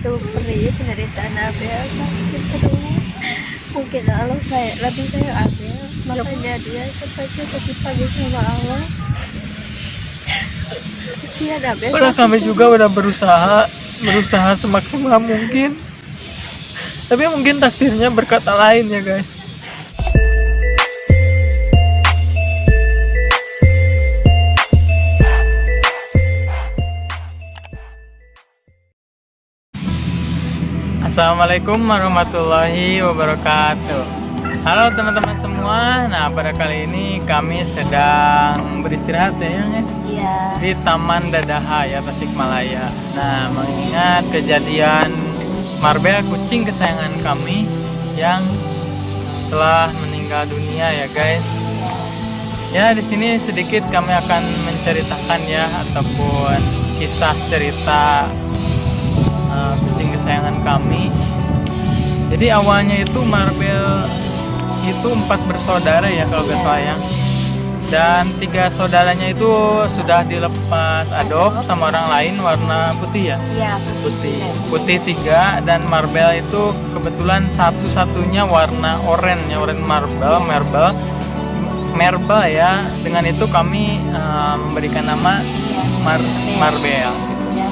begitu perih penderitaan Abel sakit terus. Mungkin Allah lebih sayang Abel, makanya dia terpacu pagi-pagi sama Allah. Kasihan Abel. Padahal kami juga udah berusaha semaksimal mungkin, tapi mungkin takdirnya berkata lain ya guys. Assalamualaikum warahmatullahi wabarakatuh. Halo teman-teman semua. Nah, pada kali ini kami sedang beristirahat ya, Iya. di Taman Dadaha ya, Tasikmalaya. Nah, mengingat kejadian Marbel, kucing kesayangan kami yang telah meninggal dunia ya guys. Ya, di sini sedikit kami akan menceritakan ya, ataupun kisah cerita kucing kesayangan kami. Jadi awalnya itu Marbel itu 4 bersaudara ya kalau gak salah ya. Dan 3 saudaranya itu sudah dilepas adop sama orang lain warna putih ya. Iya, Putih 3, dan Marbel itu kebetulan satu-satunya warna oranye ya, oranye Marbel ya. Dengan itu kami memberikan nama Marbel. Ya,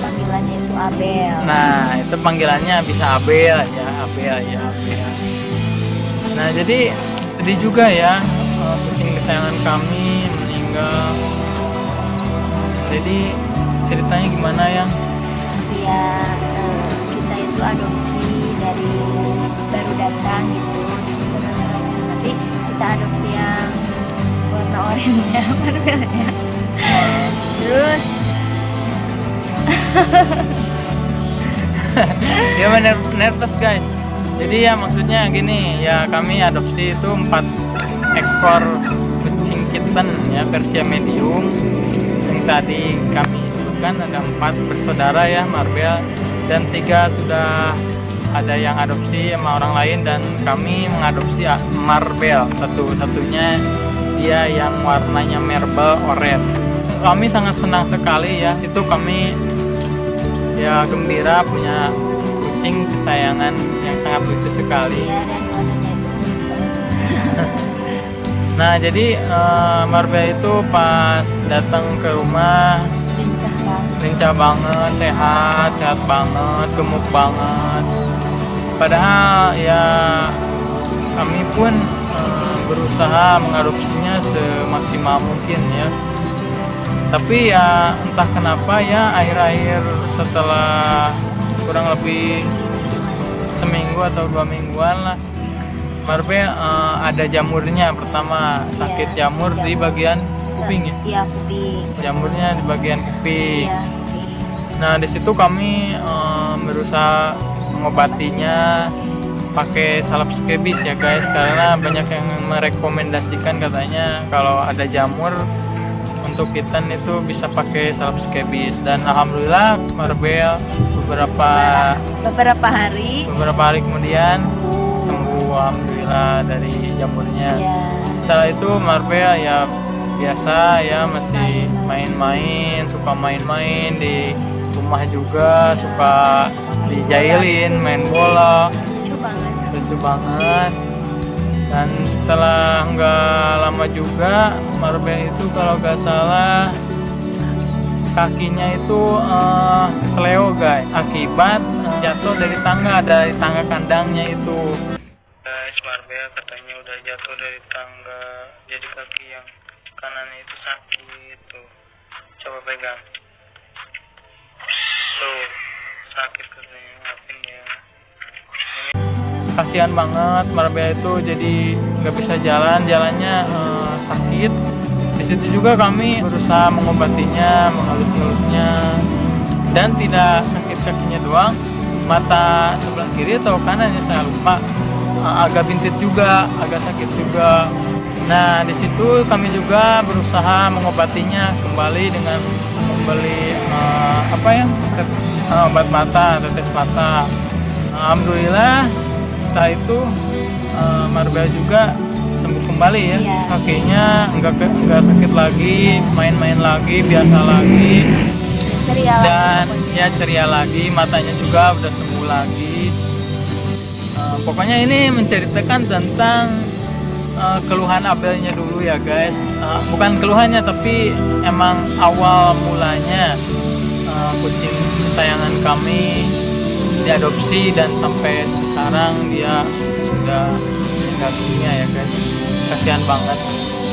panggilannya itu Abel. Nah, itu panggilannya bisa Abel ya, Abel. Nah, jadi sedih juga ya, kucing kesayangan kami meninggal. Jadi ceritanya gimana ya? Ya, kita itu adopsi dari baru datang gitu. Nanti kita adopsi yang warna oranye, Marbelnya. Terus Dia nervous guys. Jadi ya maksudnya gini ya, kami adopsi itu 4 ekor kucing kitten ya, Persia medium. Yang tadi kami sebutkan ada 4 bersaudara ya, Marbel, dan 3 sudah ada yang adopsi sama orang lain, dan kami mengadopsi Marbel satu-satunya dia yang warnanya Marbel orange. Kami sangat senang sekali ya, itu kami ya gembira punya kucing kesayangan yang sangat lucu sekali. ya, dan warnanya itu Nah, jadi Marbel itu pas datang ke rumah lincah banget, sehat banget, gemuk banget. Padahal ya kami pun berusaha mengadopsinya semaksimal mungkin ya. Tapi ya entah kenapa ya, akhir-akhir setelah kurang lebih seminggu atau 2 mingguan lah, Marbel ada jamurnya. Pertama sakit jamur di bagian kuping ya. Iya, kuping. Jamurnya di bagian kuping. Iya, kuping. Nah, di situ kami berusaha mengobatinya pakai salep skebis ya guys, karena banyak yang merekomendasikan katanya kalau ada jamur untuk kitten itu bisa pakai salep skebis. Dan alhamdulillah Marbel beberapa hari kemudian sembuh alhamdulillah dari jamurnya. Ya. Setelah itu Marbel ya biasa ya, masih main-main, suka main-main di rumah juga, suka dijailin, main bola, lucu banget. Dan setelah nggak lama juga, Marbel itu kalau nggak salah kakinya itu kesleo guys, akibat jatuh dari tangga, dari tangga kandangnya itu. Guys, Marbel katanya udah jatuh dari tangga, jadi kaki yang kanan itu sakit tuh. Coba pegang. Tuh, sakit katanya, ngapain ya. Kasihan banget Marbel itu, jadi nggak bisa jalannya sakit. Di situ juga kami berusaha mengobatinya, mengelus-ngelusnya, dan tidak sakit kakinya doang, mata sebelah kiri atau kanan ya saya lupa, agak bintit juga, agak sakit juga. Nah, di situ kami juga berusaha mengobatinya kembali dengan membeli obat mata, tetes mata. Alhamdulillah setelah itu Marbel juga sembuh kembali ya. Iya. Kakinya enggak sakit lagi, main-main lagi, biasa lagi. ceria dan lagi ya ceria lagi, matanya juga udah sembuh lagi. Pokoknya ini menceritakan tentang keluhan Abelnya dulu ya guys. Bukan keluhannya tapi emang awal mulanya kucing kesayangan kami diadopsi dan sampai sekarang dia sudah meninggal dunia ya guys. Kasihan banget.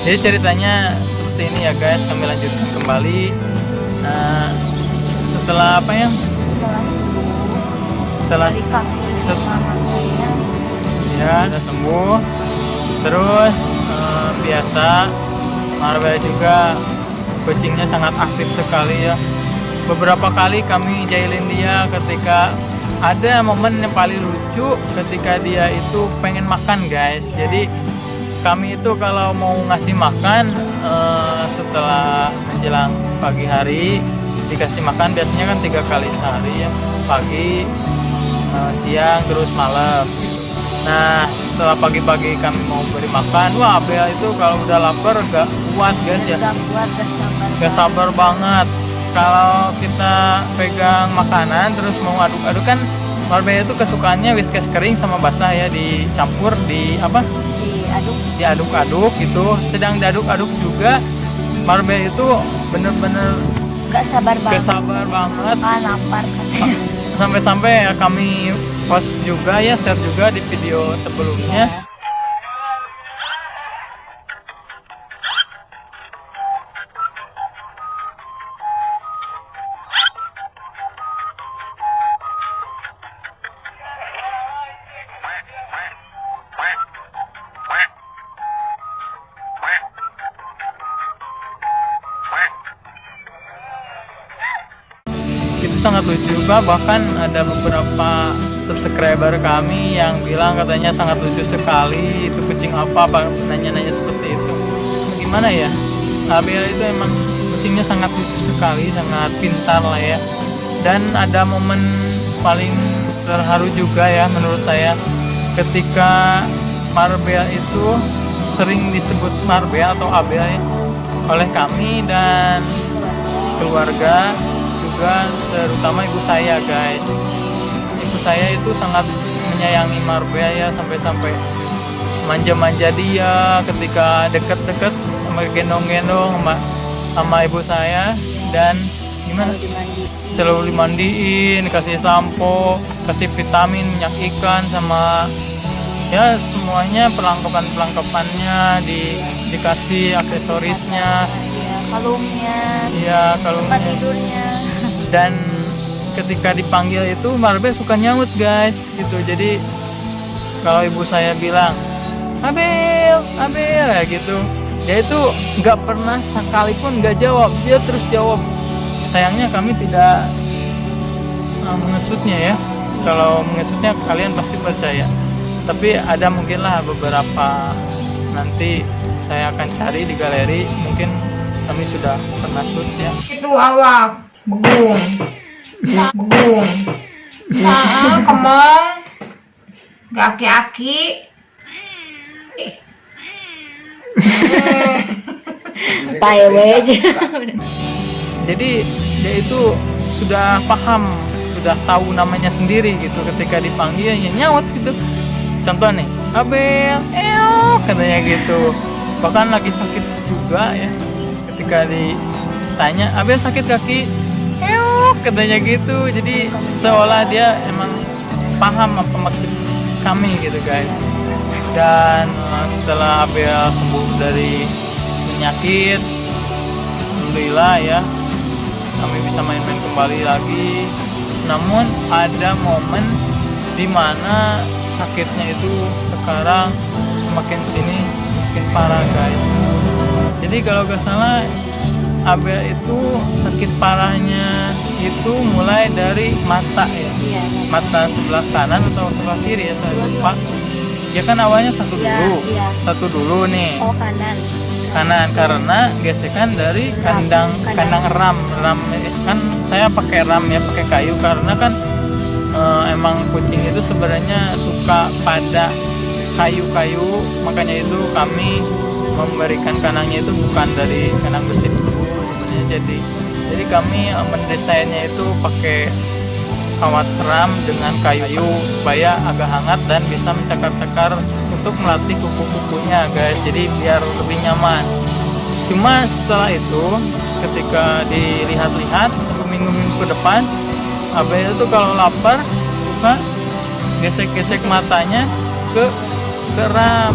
Jadi ceritanya seperti ini ya guys, kami lanjutkan kembali. Setelah apa ya? Setelah dari kaki mama saya. ya udah sembuh. Terus biasa Marbel juga kucingnya sangat aktif sekali ya. Beberapa kali kami jahilin dia ketika ada momen yang paling lucu ketika dia itu pengen makan guys. Jadi kami itu kalau mau ngasih makan setelah menjelang pagi hari dikasih makan biasanya kan 3 kali sehari ya, pagi, siang, terus malam gitu. Nah setelah pagi-pagi kami mau beri makan, wah Abel itu kalau udah lapar gak kuat guys ya, Gak kuat, gak sabar banget. Kalau kita pegang makanan terus mau aduk-aduk kan, Marbella itu kesukaannya whiskas kering sama basah ya, dicampur di apa? Diaduk-aduk gitu. Sedang diaduk-aduk juga Marbella itu bener-bener gak sabar banget. Lapar. Sampai-sampai ya kami post juga ya, share juga di video sebelumnya. Itu sangat lucu juga, bahkan ada beberapa subscriber kami yang bilang katanya sangat lucu sekali, itu kucing apa nanya-nanya seperti itu. Gimana ya, Abel itu emang kucingnya sangat lucu sekali, sangat pintar lah ya. Dan ada momen paling terharu juga ya menurut saya, ketika Marbella itu sering disebut Marbella atau Abel ya, oleh kami dan keluarga juga, terutama ibu saya guys. Ibu saya itu sangat menyayangi Marbella ya, sampai-sampai manja-manja dia ketika deket-deket, sama gendong-gendong sama ibu saya. Dan gimana, selalu dimandiin, kasih sampo, kasih vitamin, minyak ikan, sama ya semuanya perlengkapan-perlengkapannya, dikasih aksesorisnya, kalungnya, tempat tidurnya. Dan ketika dipanggil itu Marbella suka nyaut guys gitu. Jadi kalau ibu saya bilang Abel ya gitu, dia itu nggak pernah sekalipun nggak jawab, dia terus jawab. Sayangnya kami tidak mengesutnya ya. Kalau mengesutnya kalian pasti percaya, tapi ada mungkinlah beberapa, nanti saya akan cari di galeri, mungkin kami sudah pernah shoot ya. Itu awak begung kemong aki-aki aja. Jadi dia itu sudah paham, sudah tahu namanya sendiri gitu. Ketika dipanggil ya nyaut gitu. Contoh nih, Abel, katanya gitu. Bahkan lagi sakit juga ya, ketika ditanya Abel sakit kaki, katanya gitu. Jadi seolah dia emang paham apa maksud kami gitu guys. Dan setelah Abel sembuh dari penyakit, alhamdulillah ya, kami bisa main-main kembali lagi. Namun ada momen dimana sakitnya itu sekarang semakin sini makin parah guys. Jadi kalau gak salah Abel itu sakit parahnya itu mulai dari mata ya, mata sebelah kanan atau sebelah kiri ya, saya lupa. Ya kan awalnya satu dulu nih. Oh, kanan karena gesekan dari kandang ram kan. Saya pakai ram ya, pakai kayu, karena kan emang kucing itu sebenarnya suka pada kayu-kayu, makanya itu kami memberikan kandangnya itu bukan dari kandang besi dulu sebenarnya. Jadi Jadi kami mendesainnya itu pakai kawat ram dengan kayu supaya agak hangat dan bisa mencakar-cakar untuk melatih kuku-kukunya guys, jadi biar lebih nyaman. Cuma setelah itu ketika dilihat-lihat minggu-minggu ke depan, Abel itu kalau lapar suka gesek-gesek matanya ke ram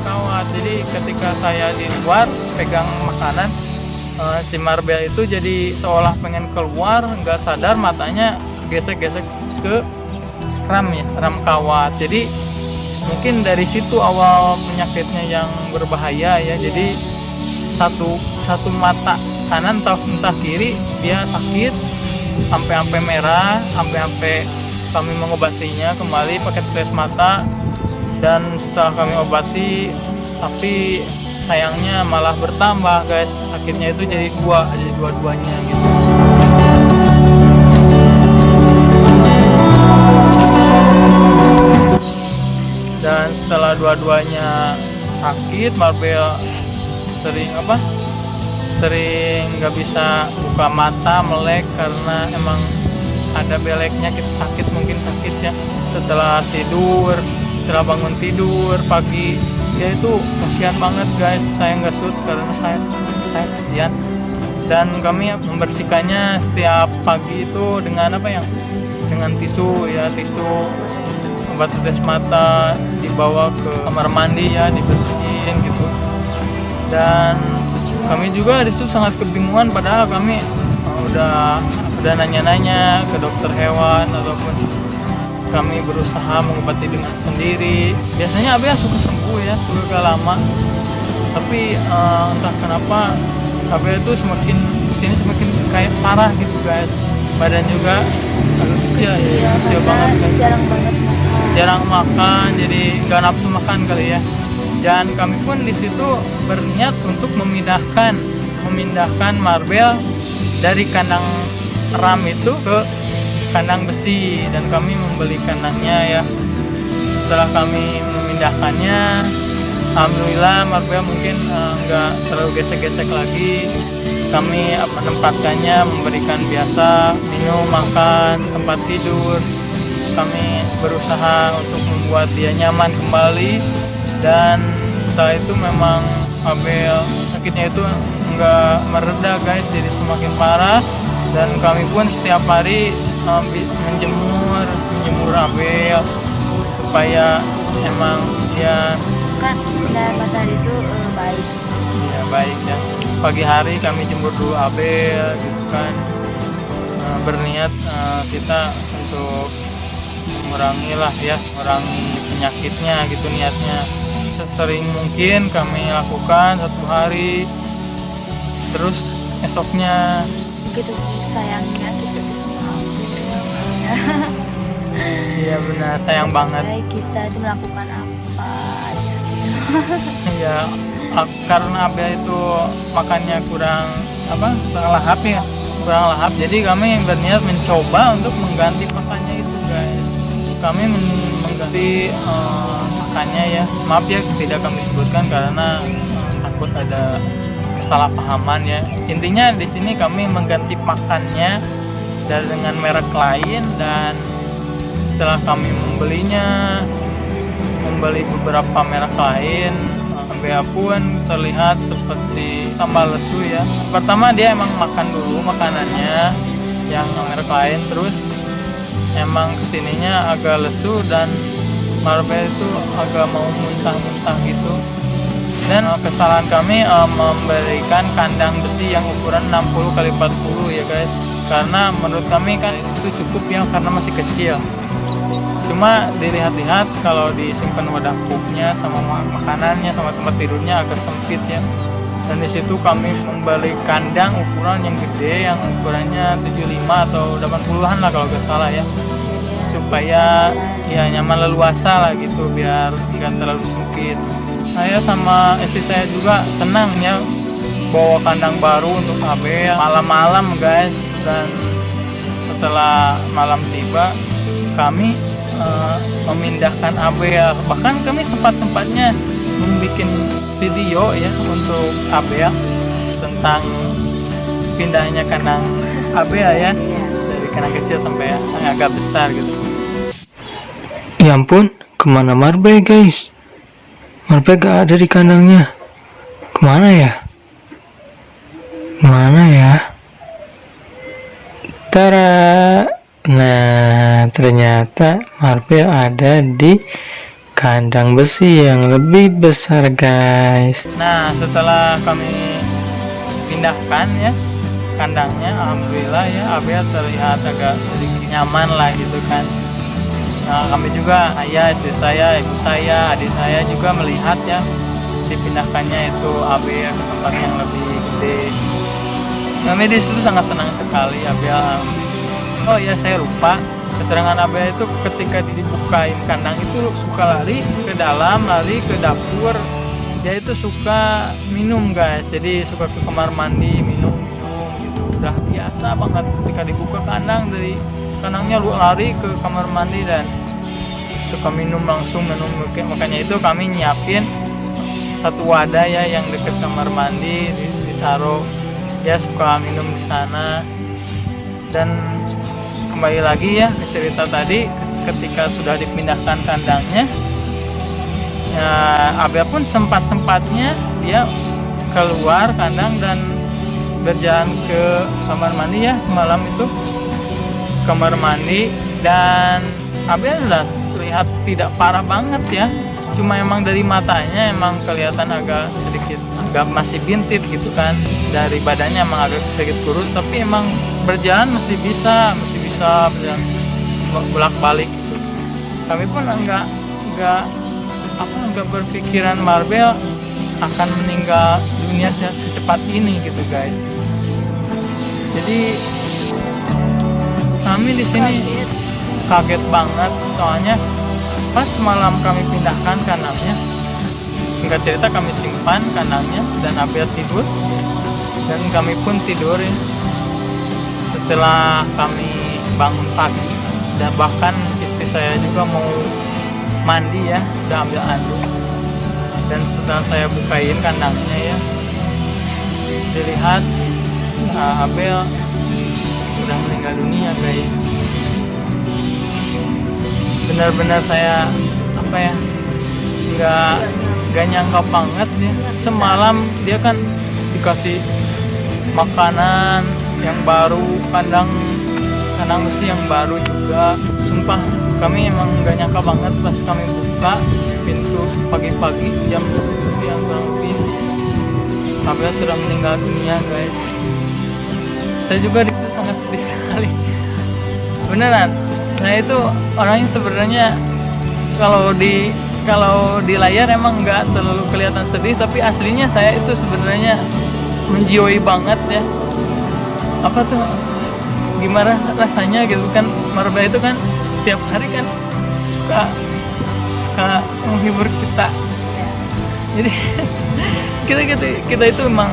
kawat. Jadi ketika saya di luar pegang makanan, si Marbel itu jadi seolah pengen keluar, nggak sadar matanya gesek-gesek ke ram ya, ram kawat. Jadi mungkin dari situ awal penyakitnya yang berbahaya ya. Jadi satu mata kanan entah kiri dia sakit sampai merah, sampai kami mengobatinya kembali pakai tes mata. Dan setelah kami obati, tapi sayangnya malah bertambah guys, sakitnya itu jadi dua-duanya gitu. Dan setelah dua-duanya sakit, Marbel sering nggak bisa buka mata, melek karena emang ada beleknya, sakit ya. Setelah bangun tidur pagi, ya itu kasihan banget guys. Saya nggak shoot karena saya kasihan. Dan kami membersihkannya setiap pagi itu dengan dengan tisu ya, obat tetes mata dibawa ke kamar mandi ya, dibersihin gitu. Dan kami juga di situ sangat kebingungan, padahal kami udah nanya-nanya ke dokter hewan ataupun kami berusaha mengobati dengan sendiri. Biasanya Abel suka sembuh ya, suka lama. Tapi entah kenapa Abel itu semakin kayak parah gitu guys. Badan juga agak kecil ya, kecil banget kan. Jarang makan, jadi nggak nafsu makan kali ya. Dan kami pun di situ berniat untuk memindahkan Marbel dari kandang ram itu ke kandang besi, dan kami membeli kandangnya ya. Setelah kami memindahkannya, alhamdulillah Marbel mungkin nggak terlalu gesek-gesek lagi. Kami menempatkannya, memberikan biasa, minum, makan, tempat tidur. Kami berusaha untuk membuat dia nyaman kembali. Dan setelah itu memang Abel sakitnya itu nggak mereda guys, jadi semakin parah. Dan kami pun setiap hari menjemur Abel supaya emang dia kan matahari itu baik. Ya baik ya. Pagi hari kami jemur dulu Abel gitu kan. Berniat kita untuk mengurangi penyakitnya gitu niatnya. Sesering mungkin kami lakukan satu hari, terus esoknya Begitu sayangnya kita iya benar, sayang banget. kita itu melakukan apa aja Iya, karena Abel itu makannya kurang lahap ya, kurang lahap. Jadi kami berniat mencoba untuk mengganti makannya itu guys. Kami mengganti makannya ya. Maaf ya tidak kami sebutkan karena takut ada kesalahpahaman ya. Intinya di sini kami mengganti pakannya dengan merek lain, dan setelah kami membeli beberapa merek lain, Bea pun terlihat seperti tambah lesu ya. Pertama dia emang makan dulu makanannya yang merek lain, terus emang kesininya agak lesu dan Marbel itu agak mau muntah-muntah gitu. Dan kesalahan kami memberikan kandang besi yang ukuran 60x40 ya guys, karena menurut kami kan itu cukup ya karena masih kecil. Cuma dilihat-lihat kalau disimpan wadah pupnya sama makanannya sama tempat tidurnya agak sempit ya. Dan di situ kami membeli kandang ukuran yang gede, yang ukurannya 75 atau 80-an lah kalau nggak salah ya, supaya ya nyaman leluasa lah gitu, biar nggak terlalu sempit. Saya sama istri saya juga senang ya bawa kandang baru untuk Abel malam-malam guys. Dan setelah malam tiba kami memindahkan Abel. Bahkan kami sempat-sempatnya membuat video ya untuk Abel tentang pindahnya kandang Abel ya, Iya. dari kandang kecil sampai yang agak besar gitu. Ya ampun, kemana Marbe guys? Marbe gak ada di kandangnya. Kemana ya? Mana ya? Tara. Nah, ternyata Marbe ada di kandang besi yang lebih besar guys. Nah, setelah kami pindahkan ya kandangnya, alhamdulillah ya Abel terlihat agak sedikit nyaman lah gitu kan. Nah, kami juga, ayah, istri saya, ibu saya, adik saya juga melihat ya dipindahkannya itu Abel ke tempat yang lebih gede. Kami di situ sangat senang sekali. Abel, oh ya saya lupa, keserangan Abel itu ketika dibukain kandang itu suka lari ke dalam, lari ke dapur. Dia itu suka minum guys, jadi suka ke kamar mandi minum gitu. Udah biasa banget ketika dibuka kandang, dari kandangnya lu lari ke kamar mandi dan suka minum, langsung minum. Makanya itu kami nyiapin satu wadah ya yang deket kamar mandi, ditaruh dia suka minum di sana. Dan kembali lagi ya ke cerita tadi, ketika sudah dipindahkan kandangnya ya, Abel pun sempat-sempatnya dia keluar kandang dan berjalan ke kamar mandi ya malam itu, kamar mandi. Dan Abel udah terlihat tidak parah banget ya, cuma emang dari matanya emang kelihatan agak sedikit agak masih bintit gitu kan, dari badannya emang agak sedikit kurus, tapi emang berjalan masih bisa berjalan bolak-balik gitu. Kami pun enggak berpikiran Marbe akan meninggal dunia secepat ini gitu guys. Jadi kami di sini kaget banget, soalnya pas malam kami pindahkan kandangnya, singkat cerita kami simpan kandangnya dan Abel tidur dan kami pun tidur ya. Setelah kami bangun pagi dan bahkan istri saya juga mau mandi ya, udah ambil anduk, dan setelah saya bukain kandangnya ya, dilihat Abel udah meninggal dunia guys. Benar-benar saya nggak nyangka banget ya. Semalam dia kan dikasih makanan yang baru, kandang besi yang baru juga. Sumpah kami emang nggak nyangka banget pas kami buka pintu pagi-pagi jam 7 yang kurang lebih, Abel sudah meninggal dunia guys. Saya juga disitu sangat sedih sekali beneran. Nah itu orangnya sebenarnya kalau di layar emang nggak terlalu kelihatan sedih, tapi aslinya saya itu sebenarnya menjiwai banget ya. Apa tuh, gimana rasanya gitu kan, Marbe itu kan tiap hari kan suka menghibur kita. Jadi kita itu emang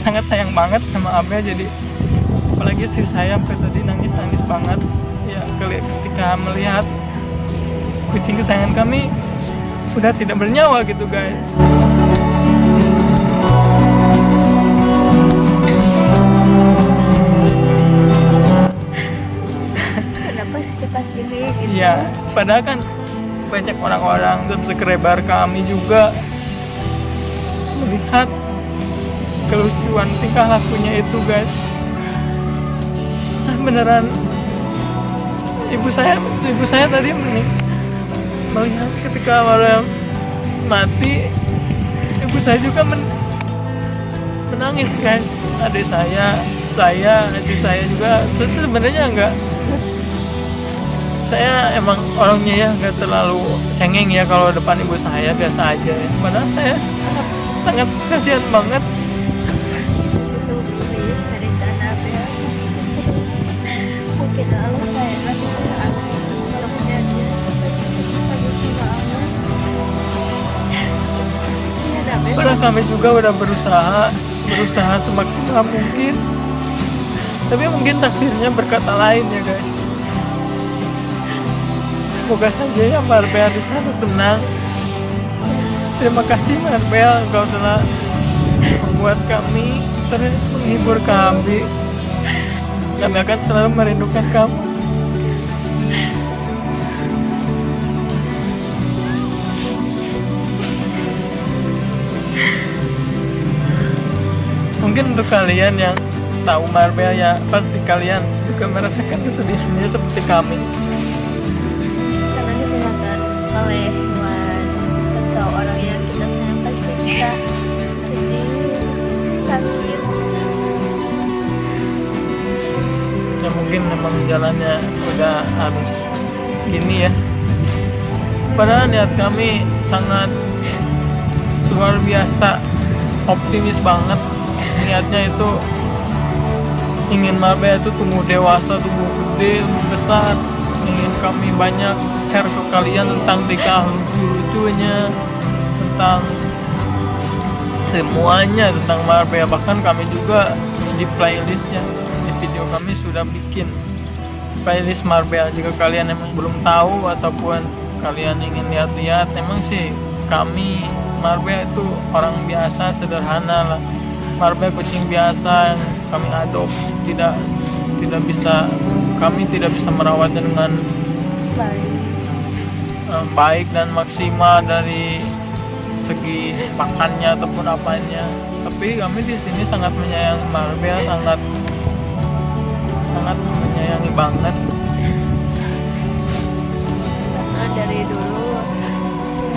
sangat sayang banget sama Abel. Jadi apalagi si saya sampai tadi nangis banget ya ketika melihat kucing kesayangan kami udah tidak bernyawa gitu guys. Kenapa secepat ini gitu? Ya padahal kan banyak orang-orang dan sekrebar kami juga melihat kelucuan tingkah lakunya itu guys. Beneran ibu saya tadi melihat ketika Marbe mati, ibu saya juga menangis guys. Adik saya juga sebenarnya enggak, saya emang orangnya ya nggak terlalu cengeng ya kalau depan ibu saya, biasa aja ya. Padahal saya sangat kasihan banget. Itu sih dari tanah Abel. Mungkin Allah saya lagi kalau kejadian lagi sama Allah. Iya Abel. Padahal kami juga udah berusaha semaksimal mungkin, tapi mungkin takdirnya berkata lain ya guys. Semoga saja ya Marbe di sana tenang. Terima kasih Marbe, engkau telah membuat kami terus menghibur kami. Kami akan selalu merindukan kamu. Mungkin untuk kalian yang tahu Marbel ya, pasti kalian juga merasakan kesedihannya seperti kami. Karena dimakan oleh hewan atau orang yang kita sayang, pasti kita sedih, sakit. Ya mungkin memang jalannya udah harus gini ya. Padahal niat kami sangat luar biasa, optimis banget. Niatnya itu ingin Marbel itu tumbuh dewasa, tumbuh gede, tumbuh besar. Ingin kami banyak share ke kalian tentang tingkah lucu-lucunya, tentang semuanya tentang Marbel. Bahkan kami juga di playlistnya, di video kami sudah bikin playlist Marbel. Jika kalian emang belum tahu ataupun kalian ingin lihat-lihat, emang sih kami Marbel itu orang biasa, sederhana lah. Marbel kucing biasa yang kami adop, kami tidak bisa merawatnya dengan baik dan maksimal dari segi pakannya ataupun apanya. Tapi kami di sini sangat menyayangi Marbel, sangat menyayangi banget. Karena dari dulu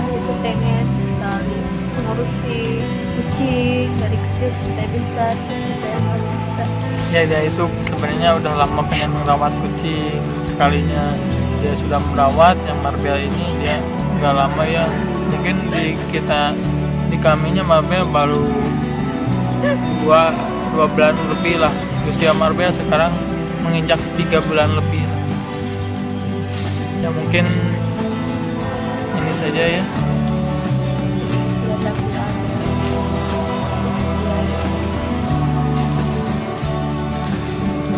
itu pengen sekali mengurusi kucing dari kecil sampai besar, saya nggak bisa. Ya itu sebenarnya udah lama pengen merawat kucing. Sekalinya dia sudah merawat yang Marbel ini, dia udah lama ya. Mungkin di kaminya Marbel baru 2 bulan lebih lah. Usia Marbel sekarang menginjak 3 bulan lebih lah. Ya mungkin ini saja ya. Sudah tak ada.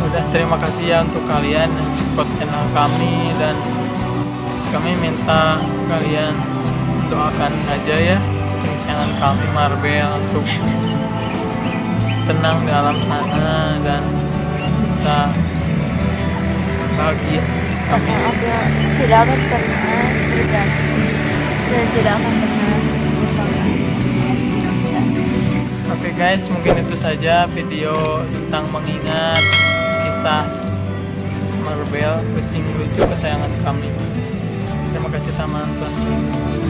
Udah, terima kasih ya untuk kalian yang support channel kami, dan kami minta kalian doakan aja ya channel kami Marbel untuk tenang di alam sana dan bisa bahagia. Karena ada tidak akan pernah berganti dan tidak akan pernah lupakan. Oke guys, mungkin itu saja video tentang mengingat kisah Marbel, kucing lucu kesayangan kami. Terima kasih sama nonton.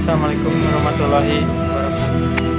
Assalamualaikum warahmatullahi wabarakatuh.